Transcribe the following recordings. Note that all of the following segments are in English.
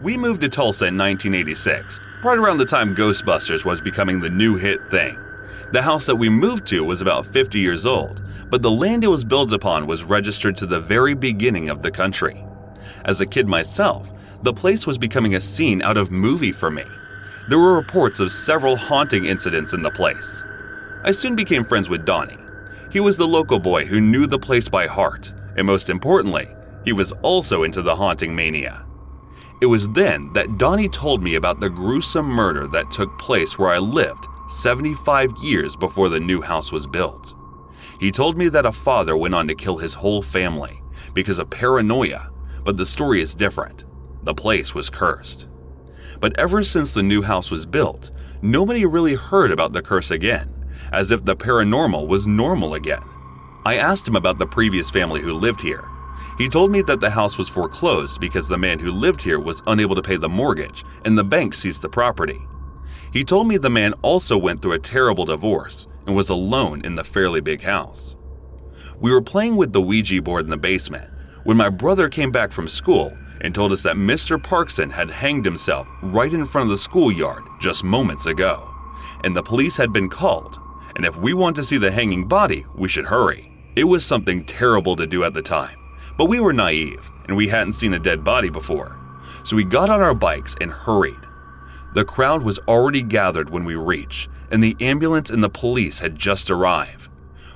We moved to Tulsa in 1986, right around the time Ghostbusters was becoming the new hit thing. The house that we moved to was about 50 years old, but the land it was built upon was registered to the very beginning of the country. As a kid myself, the place was becoming a scene out of movie for me. There were reports of several haunting incidents in the place. I soon became friends with Donnie. He was the local boy who knew the place by heart, and most importantly, he was also into the haunting mania. It was then that Donnie told me about the gruesome murder that took place where I lived 75 years before the new house was built. He told me that a father went on to kill his whole family because of paranoia, but the story is different. The place was cursed. But ever since the new house was built, nobody really heard about the curse again, as if the paranormal was normal again. I asked him about the previous family who lived here. He told me that the house was foreclosed because the man who lived here was unable to pay the mortgage and the bank seized the property. He told me the man also went through a terrible divorce and was alone in the fairly big house. We were playing with the Ouija board in the basement when my brother came back from school and told us that Mr. Parkson had hanged himself right in front of the schoolyard just moments ago, and the police had been called, and if we want to see the hanging body, we should hurry. It was something terrible to do at the time, but we were naive and we hadn't seen a dead body before, so we got on our bikes and hurried. The crowd was already gathered when we reached, and the ambulance and the police had just arrived.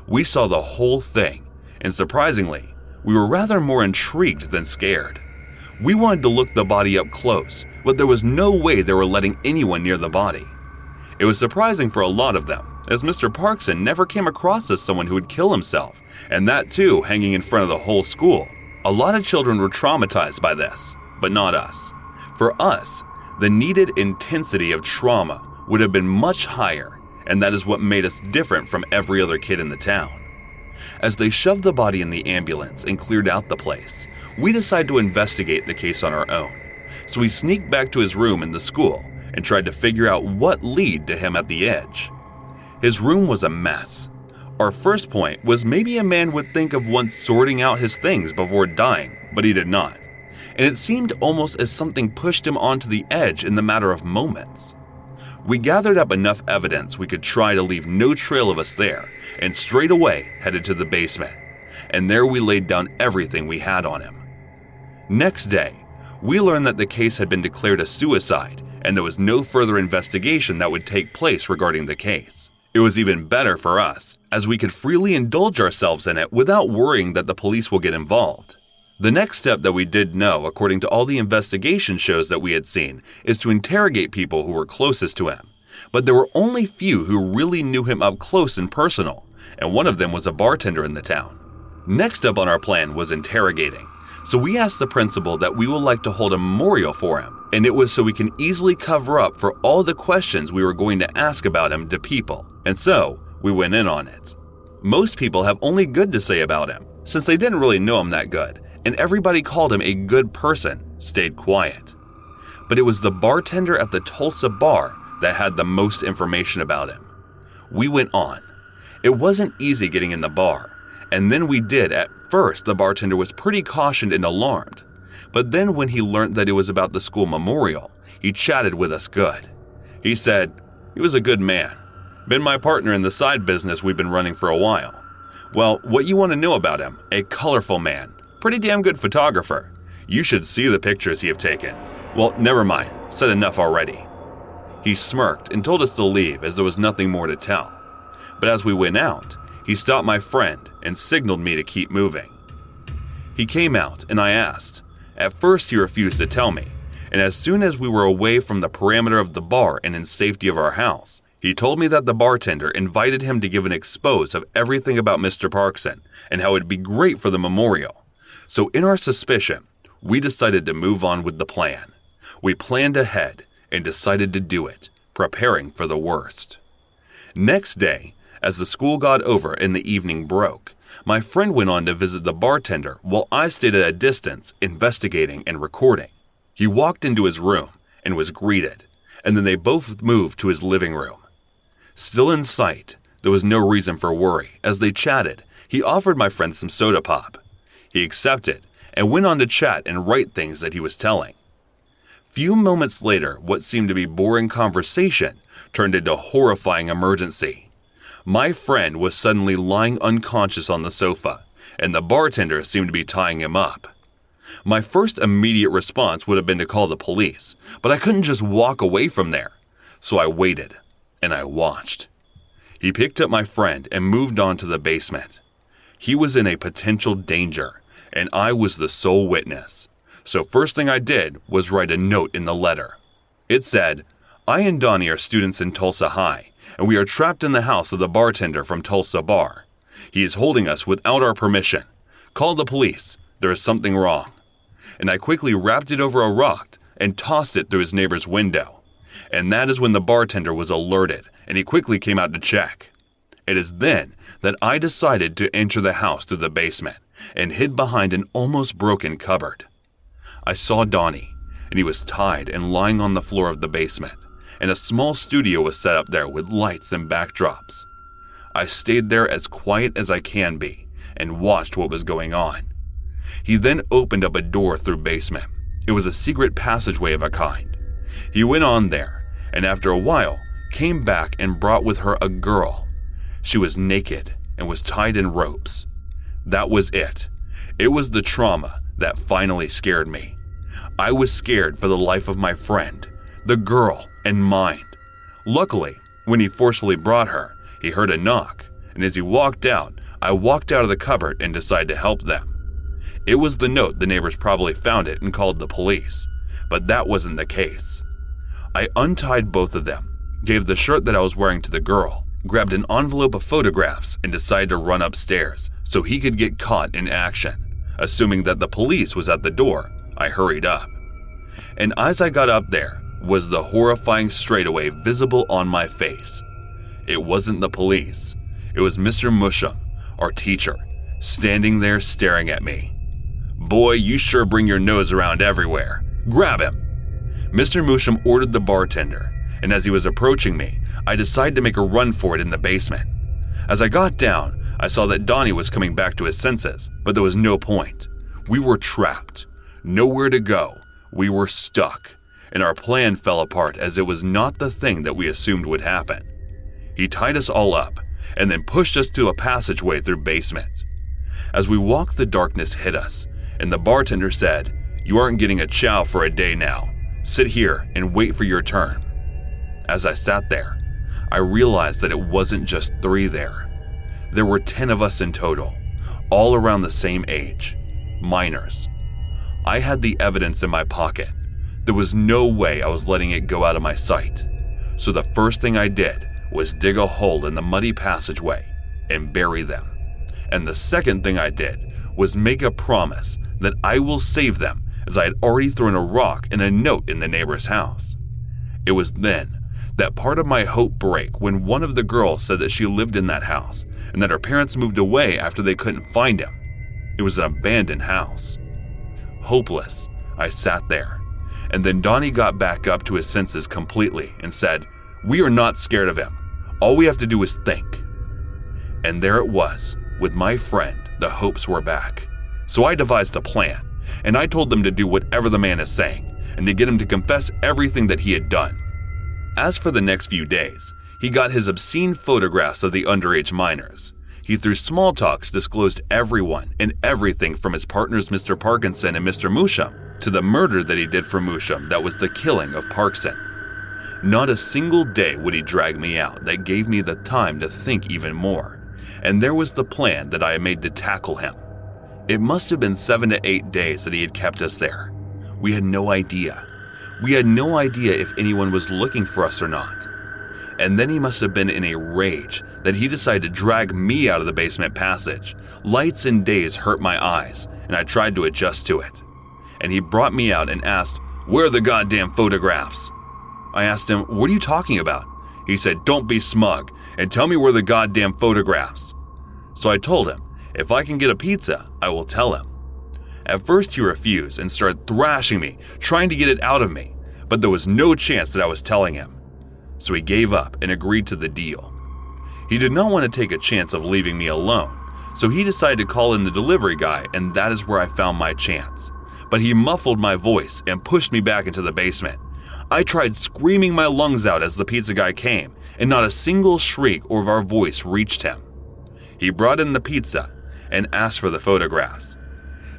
We saw the whole thing, and surprisingly, we were rather more intrigued than scared. We wanted to look the body up close, but there was no way they were letting anyone near the body. It was surprising for a lot of them, as Mr. Parkson never came across as someone who would kill himself, and that too hanging in front of the whole school. A lot of children were traumatized by this, but not us. For us, the needed intensity of trauma would have been much higher, and that is what made us different from every other kid in the town. As they shoved the body in the ambulance and cleared out the place, we decided to investigate the case on our own. So we sneaked back to his room in the school and tried to figure out what led to him at the edge. His room was a mess. Our first point was maybe a man would think of once sorting out his things before dying, but he did not. And it seemed almost as something pushed him onto the edge in the matter of moments. We gathered up enough evidence we could try to leave no trail of us there, and straight away headed to the basement. And there we laid down everything we had on him. Next day, we learned that the case had been declared a suicide, and there was no further investigation that would take place regarding the case. It was even better for us, as we could freely indulge ourselves in it without worrying that the police will get involved. The next step that we did know, according to all the investigation shows that we had seen, is to interrogate people who were closest to him. But there were only few who really knew him up close and personal, and one of them was a bartender in the town. Next up on our plan was interrogating. So we asked the principal that we would like to hold a memorial for him, and it was so we can easily cover up for all the questions we were going to ask about him to people, and so we went in on it. Most people have only good to say about him, since they didn't really know him that good, and everybody called him a good person, stayed quiet. But it was the bartender at the Tulsa bar that had the most information about him. We went on. It wasn't easy getting in the bar, and then we did. At first, the bartender was pretty cautioned and alarmed, but then when he learned that it was about the school memorial, he chatted with us good. He said, he was a good man. Been my partner in the side business we've been running for a while. Well, what you want to know about him, a colorful man, pretty damn good photographer. You should see the pictures he have taken. Well, never mind, said enough already. He smirked and told us to leave as there was nothing more to tell. But as we went out, he stopped my friend and signaled me to keep moving. He came out and I asked. At first he refused to tell me, and as soon as we were away from the perimeter of the bar and in safety of our house, he told me that the bartender invited him to give an expose of everything about Mr. Parkson and how it'd be great for the memorial. So in our suspicion, we decided to move on with the plan. We planned ahead and decided to do it, preparing for the worst. Next day, as the school got over and the evening broke, my friend went on to visit the bartender while I stayed at a distance investigating and recording. He walked into his room and was greeted, and then they both moved to his living room. Still in sight, there was no reason for worry. As they chatted, he offered my friend some soda pop. He accepted and went on to chat and write things that he was telling. Few moments later, what seemed to be boring conversation turned into horrifying emergency. My friend was suddenly lying unconscious on the sofa, and the bartender seemed to be tying him up. My first immediate response would have been to call the police, but I couldn't just walk away from there. So I waited, and I watched. He picked up my friend and moved on to the basement. He was in a potential danger, and I was the sole witness. So first thing I did was write a note in the letter. It said, "I and Donnie are students in Tulsa High, and we are trapped in the house of the bartender from Tulsa Bar. He is holding us without our permission. Call the police. There is something wrong." And I quickly wrapped it over a rock and tossed it through his neighbor's window. And that is when the bartender was alerted, and he quickly came out to check. It is then that I decided to enter the house through the basement and hid behind an almost broken cupboard. I saw Donnie, and he was tied and lying on the floor of the basement, and a small studio was set up there with lights and backdrops. I stayed there as quiet as I can be and watched what was going on. He then opened up a door through basement. It was a secret passageway of a kind. He went on there, and after a while, came back and brought with her a girl. She was naked and was tied in ropes. That was it. It was the trauma that finally scared me. I was scared for the life of my friend, the girl, and mine. Luckily, when he forcefully brought her, he heard a knock, and as he walked out, I walked out of the cupboard and decided to help them. It was the note the neighbors probably found it and called the police, but that wasn't the case. I untied both of them, gave the shirt that I was wearing to the girl, grabbed an envelope of photographs, and decided to run upstairs so he could get caught in action. Assuming that the police was at the door, I hurried up. And as I got up there, was the horrifying straightaway visible on my face. It wasn't the police. It was Mr. Musham, our teacher, standing there staring at me. "Boy, you sure bring your nose around everywhere. Grab him." Mr. Musham ordered the bartender, and as he was approaching me, I decided to make a run for it in the basement. As I got down, I saw that Donnie was coming back to his senses, but there was no point. We were trapped. Nowhere to go. We were stuck, and our plan fell apart as it was not the thing that we assumed would happen. He tied us all up, and then pushed us to a passageway through basement. As we walked, the darkness hit us, and the bartender said, "You aren't getting a chow for a day now. Sit here and wait for your turn." As I sat there, I realized that it wasn't just 3 there. There were 10 of us in total, all around the same age, minors. I had the evidence in my pocket. There was no way I was letting it go out of my sight. So the first thing I did was dig a hole in the muddy passageway and bury them. And the second thing I did was make a promise that I will save them, as I had already thrown a rock and a note in the neighbor's house. It was then that part of my hope broke when one of the girls said that she lived in that house and that her parents moved away after they couldn't find him. It was an abandoned house. Hopeless, I sat there, and then Donnie got back up to his senses completely and said, "We are not scared of him. All we have to do is think." And there it was. With my friend, the hopes were back. So I devised a plan, and I told them to do whatever the man is saying, and to get him to confess everything that he had done. As for the next few days, he got his obscene photographs of the underage minors. He through small talks disclosed everyone and everything from his partners Mr. Parkinson and Mr. Musham to the murder that he did for Musham that was the killing of Parkson. Not a single day would he drag me out that gave me the time to think even more. And there was the plan that I had made to tackle him. It must have been 7 to 8 days that he had kept us there. We had no idea. We had no idea if anyone was looking for us or not. And then he must have been in a rage that he decided to drag me out of the basement passage. Lights and days hurt my eyes, and I tried to adjust to it. And he brought me out and asked, "Where are the goddamn photographs?" I asked him, "What are you talking about?" He said, "Don't be smug, and tell me where the goddamn photographs." So I told him, if I can get a pizza, I will tell him. At first he refused and started thrashing me, trying to get it out of me, but there was no chance that I was telling him. So he gave up and agreed to the deal. He did not want to take a chance of leaving me alone, so he decided to call in the delivery guy, and that is where I found my chance. but he muffled my voice and pushed me back into the basement. I tried screaming my lungs out as the pizza guy came, and not a single shriek or of our voice reached him. He brought in the pizza and asked for the photographs.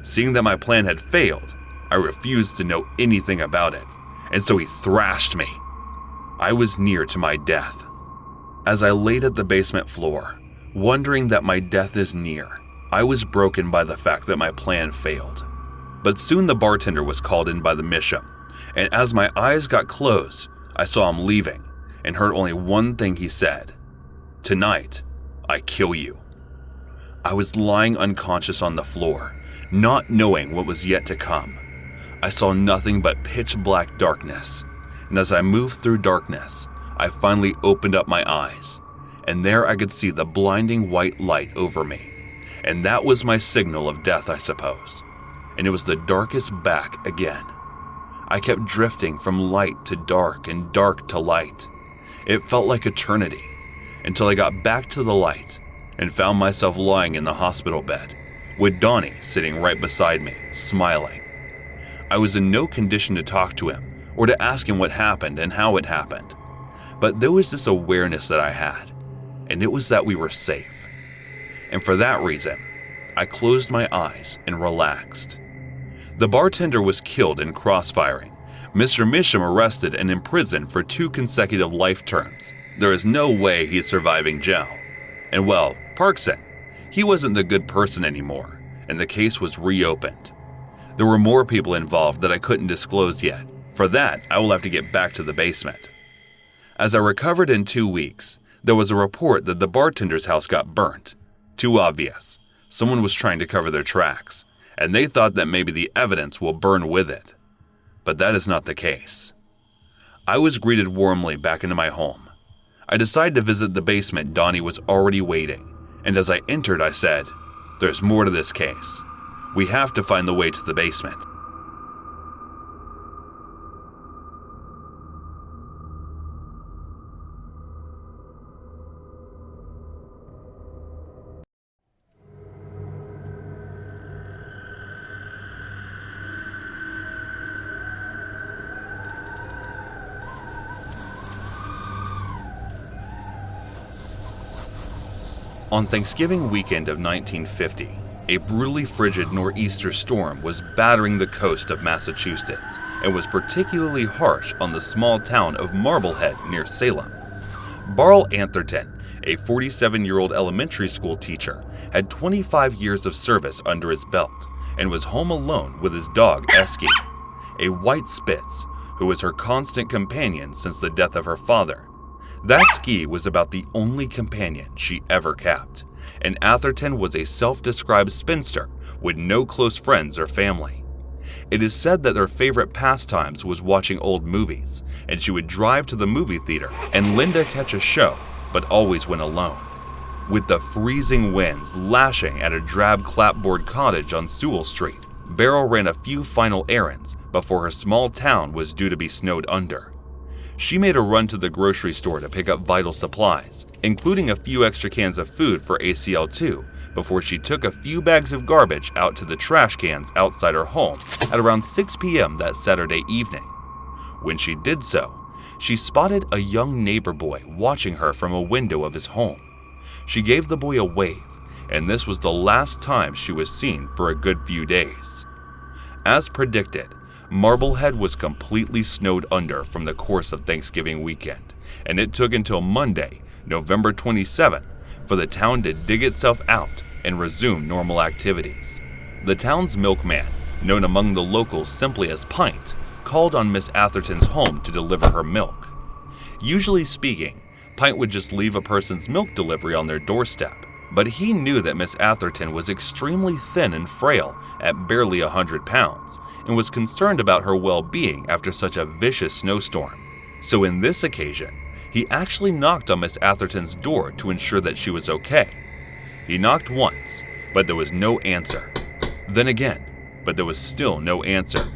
Seeing that my plan had failed, I refused to know anything about it, and so he thrashed me. I was near to my death. As I laid at the basement floor, wondering that my death is near, I was broken by the fact that my plan failed. But soon the bartender was called in by the Myuu, and as my eyes got closed, I saw him leaving and heard only one thing he said: "Tonight, I kill you." I was lying unconscious on the floor, not knowing what was yet to come. I saw nothing but pitch black darkness, and as I moved through darkness, I finally opened up my eyes, and there I could see the blinding white light over me, and that was my signal of death, I suppose. And it was the darkest back again. I kept drifting from light to dark and dark to light. It felt like eternity, until I got back to the light and found myself lying in the hospital bed, with Donnie sitting right beside me, smiling. I was in no condition to talk to him or to ask him what happened and how it happened. But there was this awareness that I had, and it was that we were safe. And for that reason, I closed my eyes and relaxed. The bartender was killed in crossfiring, Mr. Myuu arrested and imprisoned for 2 consecutive life terms. There is no way he's surviving jail. And well, Parkson, he wasn't the good person anymore, and the case was reopened. There were more people involved that I couldn't disclose yet. For that, I will have to get back to the basement. As I recovered in 2 weeks, there was a report that the bartender's house got burnt. Too obvious. Someone was trying to cover their tracks, and they thought that maybe the evidence will burn with it. But that is not the case. I was greeted warmly back into my home. I decided to visit the basement. Donnie was already waiting, and as I entered, I said, "There's more to this case. We have to find the way to the basement." On Thanksgiving weekend of 1950, a brutally frigid nor'easter storm was battering the coast of Massachusetts and was particularly harsh on the small town of Marblehead near Salem. Barl Atherton, a 47-year-old elementary school teacher, had 25 years of service under his belt and was home alone with his dog Esky, a white Spitz, who was her constant companion since the death of her father. That Ski was about the only companion she ever kept, and Atherton was a self-described spinster with no close friends or family. It is said that their favorite pastimes was watching old movies, and she would drive to the movie theater and Linda catch a show, but always went alone. With the freezing winds lashing at a drab clapboard cottage on Sewell Street, Beryl ran a few final errands before her small town was due to be snowed under. She made a run to the grocery store to pick up vital supplies, including a few extra cans of food for ACL2, before she took a few bags of garbage out to the trash cans outside her home at around 6 p.m. that Saturday evening. When she did so, she spotted a young neighbor boy watching her from a window of his home. She gave the boy a wave, and this was the last time she was seen for a good few days. As predicted, Marblehead was completely snowed under from the course of Thanksgiving weekend, and it took until Monday, November 27th, for the town to dig itself out and resume normal activities. The town's milkman, known among the locals simply as Pint, called on Miss Atherton's home to deliver her milk. Usually speaking, Pint would just leave a person's milk delivery on their doorstep, but he knew that Miss Atherton was extremely thin and frail at barely 100 pounds, and was concerned about her well-being after such a vicious snowstorm. So in this occasion, he actually knocked on Miss Atherton's door to ensure that she was okay. He knocked once, but there was no answer. Then again, but there was still no answer.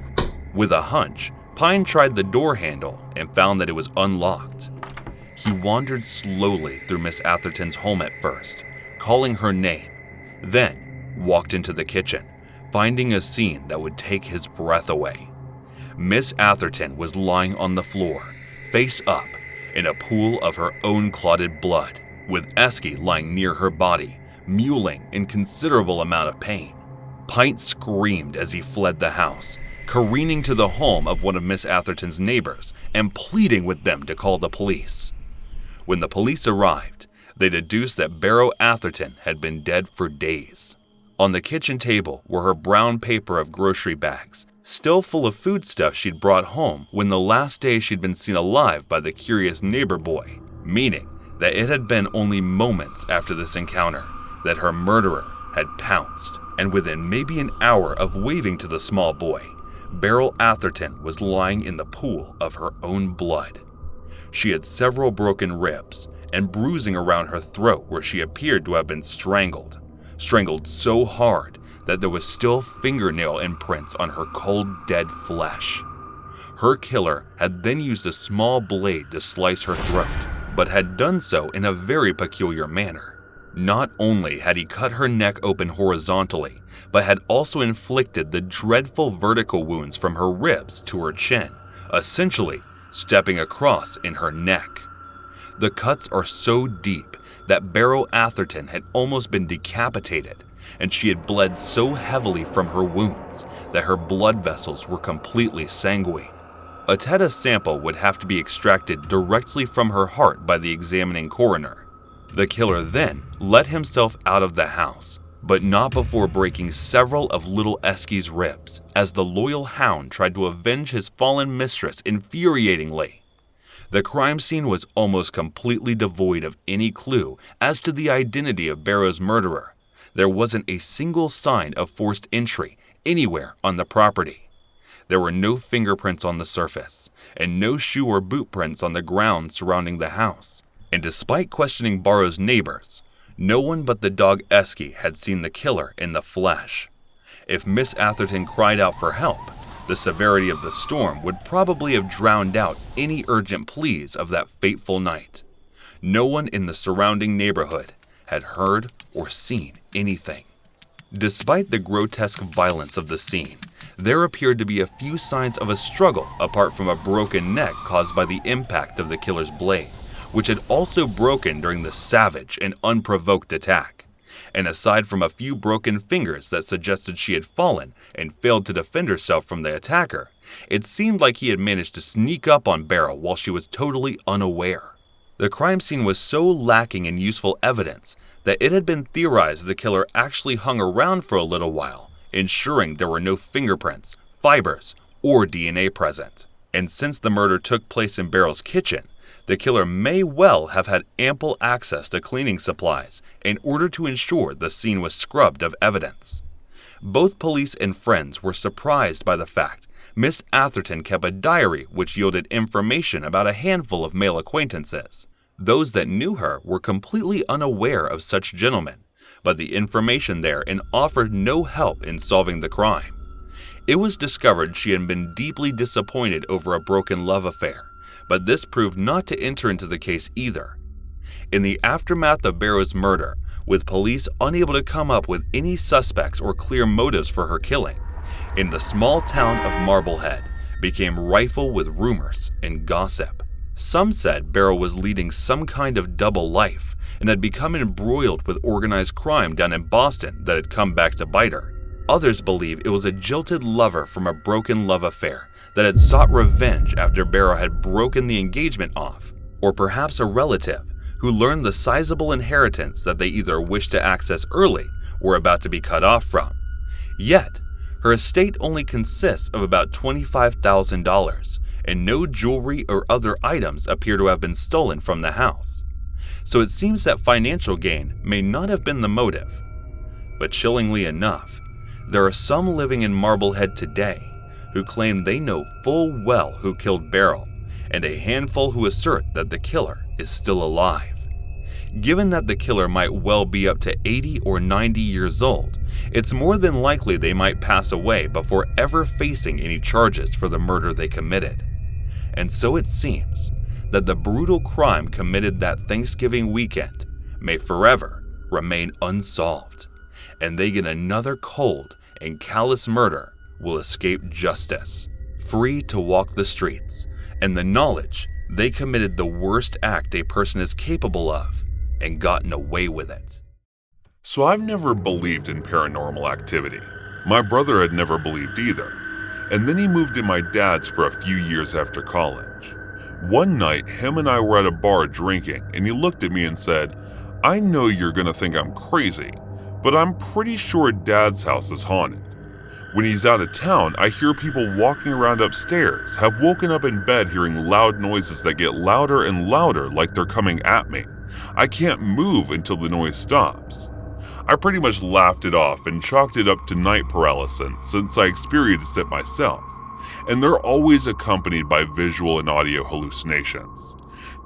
With a hunch, Pine tried the door handle and found that it was unlocked. He wandered slowly through Miss Atherton's home at first, calling her name, then walked into the kitchen, finding a scene that would take his breath away. Miss Atherton was lying on the floor, face up, in a pool of her own clotted blood, with Esky lying near her body, mewling in considerable amount of pain. Pint screamed as he fled the house, careening to the home of one of Miss Atherton's neighbors and pleading with them to call the police. When the police arrived, they deduced that Barrow Atherton had been dead for days. On the kitchen table were her brown paper of grocery bags, still full of foodstuff she'd brought home when the last day she'd been seen alive by the curious neighbor boy, meaning that it had been only moments after this encounter that her murderer had pounced, and within maybe an hour of waving to the small boy, Beryl Atherton was lying in the pool of her own blood. She had several broken ribs and bruising around her throat where she appeared to have been strangled so hard that there was still fingernail imprints on her cold, dead flesh. Her killer had then used a small blade to slice her throat, but had done so in a very peculiar manner. Not only had he cut her neck open horizontally, but had also inflicted the dreadful vertical wounds from her ribs to her chin, essentially stepping across in her neck. The cuts are so deep that Barrow Atherton had almost been decapitated, and she had bled so heavily from her wounds that her blood vessels were completely sanguine. A tetanus sample would have to be extracted directly from her heart by the examining coroner. The killer then let himself out of the house, but not before breaking several of little Esky's ribs, as the loyal hound tried to avenge his fallen mistress infuriatingly. The crime scene was almost completely devoid of any clue as to the identity of Barrow's murderer. There wasn't a single sign of forced entry anywhere on the property. There were no fingerprints on the surface, and no shoe or boot prints on the ground surrounding the house. And despite questioning Barrow's neighbors, no one but the dog Esky had seen the killer in the flesh. If Miss Atherton cried out for help, the severity of the storm would probably have drowned out any urgent pleas of that fateful night. No one in the surrounding neighborhood had heard or seen anything. Despite the grotesque violence of the scene, there appeared to be a few signs of a struggle apart from a broken neck caused by the impact of the killer's blade, which had also broken during the savage and unprovoked attack. And aside from a few broken fingers that suggested she had fallen and failed to defend herself from the attacker, it seemed like he had managed to sneak up on Barrow while she was totally unaware. The crime scene was so lacking in useful evidence that it had been theorized the killer actually hung around for a little while, ensuring there were no fingerprints, fibers, or DNA present. And since the murder took place in Barrow's kitchen, the killer may well have had ample access to cleaning supplies in order to ensure the scene was scrubbed of evidence. Both police and friends were surprised by the fact Miss Atherton kept a diary which yielded information about a handful of male acquaintances. Those that knew her were completely unaware of such gentlemen, but the information therein offered no help in solving the crime. It was discovered she had been deeply disappointed over a broken love affair, but this proved not to enter into the case either. In the aftermath of Barrow's murder, with police unable to come up with any suspects or clear motives for her killing, in the small town of Marblehead became rife with rumors and gossip. Some said Barrow was leading some kind of double life and had become embroiled with organized crime down in Boston that had come back to bite her. Others believe it was a jilted lover from a broken love affair that had sought revenge after Barrow had broken the engagement off, or perhaps a relative who learned the sizable inheritance that they either wished to access early or were about to be cut off from. Yet, her estate only consists of about $25,000, and no jewelry or other items appear to have been stolen from the house. So it seems that financial gain may not have been the motive. But chillingly enough, there are some living in Marblehead today who claim they know full well who killed Barrow, and a handful who assert that the killer is still alive. Given that the killer might well be up to 80 or 90 years old, it's more than likely they might pass away before ever facing any charges for the murder they committed. And so it seems that the brutal crime committed that Thanksgiving weekend may forever remain unsolved, and they get another cold and callous murder will escape justice, free to walk the streets, and the knowledge they committed the worst act a person is capable of and gotten away with it. So I've never believed in paranormal activity. My brother had never believed either. And then he moved in my dad's for a few years after college. One night, him and I were at a bar drinking, and he looked at me and said, "I know you're gonna think I'm crazy, but I'm pretty sure Dad's house is haunted. When he's out of town, I hear people walking around upstairs, have woken up in bed hearing loud noises that get louder and louder like they're coming at me. I can't move until the noise stops." I pretty much laughed it off and chalked it up to night paralysis since I experienced it myself, and they're always accompanied by visual and audio hallucinations.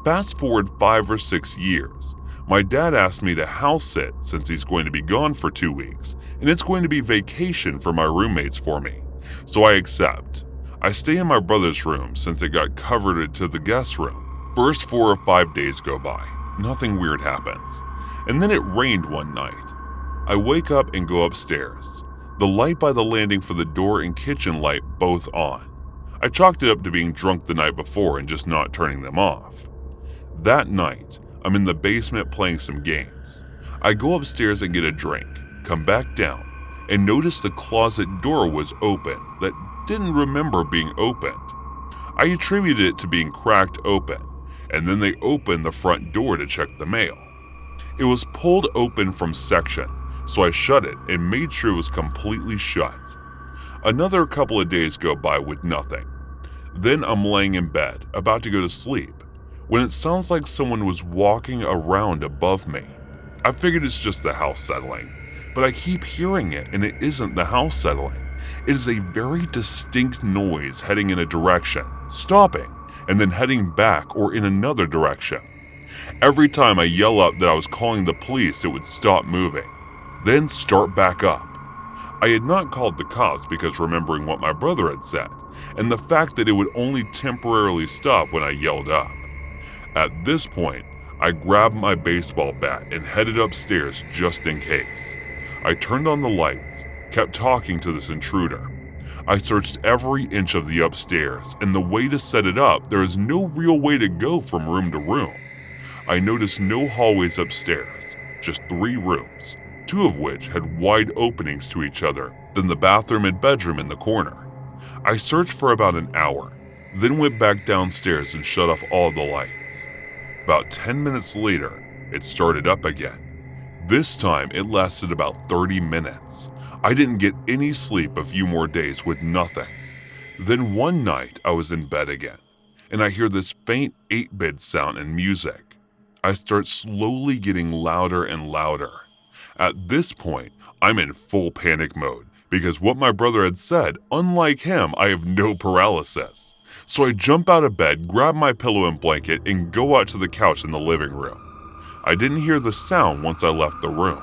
Fast forward 5 or 6 years, my dad asked me to house sit since he's going to be gone for 2 weeks, and it's going to be vacation for my roommates for me, so I accept. I stay in my brother's room since it got converted to the guest room. First 4 or 5 days go by, nothing weird happens, and then it rained one night. I wake up and go upstairs. The light by the landing for the door and kitchen light both on. I chalked it up to being drunk the night before and just not turning them off. That night, I'm in the basement playing some games. I go upstairs and get a drink, come back down, and notice the closet door was open that didn't remember being opened. I attributed it to being cracked open, and then they opened the front door to check the mail. It was pulled open from section, so I shut it and made sure it was completely shut. Another couple of days go by with nothing. Then I'm laying in bed, about to go to sleep, when it sounds like someone was walking around above me. I figured it's just the house settling, but I keep hearing it and it isn't the house settling. It is a very distinct noise heading in a direction, stopping, and then heading back or in another direction. Every time I yell up that I was calling the police, it would stop moving, then start back up. I had not called the cops because remembering what my brother had said, and the fact that it would only temporarily stop when I yelled up. At this point, I grabbed my baseball bat and headed upstairs just in case. I turned on the lights, kept talking to this intruder. I searched every inch of the upstairs, and the way to set it up, there is no real way to go from room to room. I noticed no hallways upstairs, just 3 rooms, 2 of which had wide openings to each other, then the bathroom and bedroom in the corner. I searched for about an hour, then went back downstairs and shut off all the lights. About 10 minutes later, it started up again. This time, it lasted about 30 minutes. I didn't get any sleep a few more days with nothing. Then one night, I was in bed again, and I hear this faint 8-bit sound and music. I start slowly getting louder and louder. At this point, I'm in full panic mode because what my brother had said, unlike him, I have no paralysis. So I jump out of bed, grab my pillow and blanket, and go out to the couch in the living room. I didn't hear the sound once I left the room.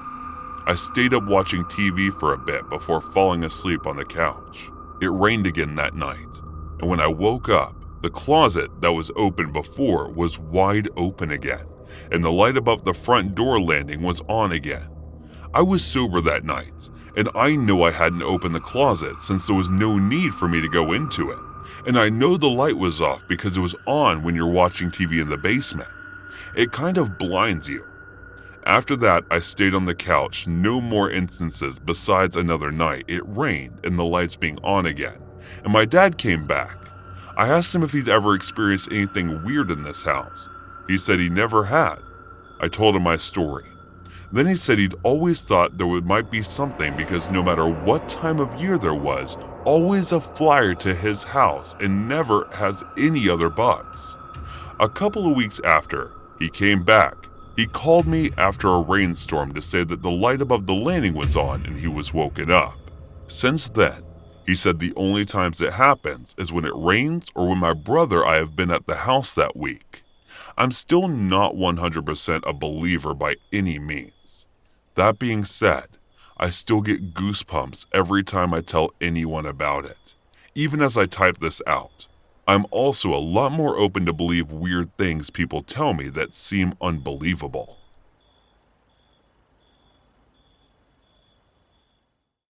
I stayed up watching TV for a bit before falling asleep on the couch. It rained again that night, and when I woke up, the closet that was open before was wide open again, and the light above the front door landing was on again. I was sober that night, and I know I hadn't opened the closet since there was no need for me to go into it. And I know the light was off because it was on when you're watching TV in the basement. It kind of blinds you. After that, I stayed on the couch, no more instances besides another night. It rained and the lights being on again, and my dad came back. I asked him if he'd ever experienced anything weird in this house. He said he never had. I told him my story. Then he said he'd always thought might be something because no matter what time of year there was, always a flyer to his house and never has any other bugs. A couple of weeks after, he came back. He called me after a rainstorm to say that the light above the landing was on and he was woken up. Since then, he said the only times it happens is when it rains or when my brother I have been at the house that week. I'm still not 100% a believer by any means. That being said, I still get goosebumps every time I tell anyone about it, even as I type this out. I'm also a lot more open to believe weird things people tell me that seem unbelievable.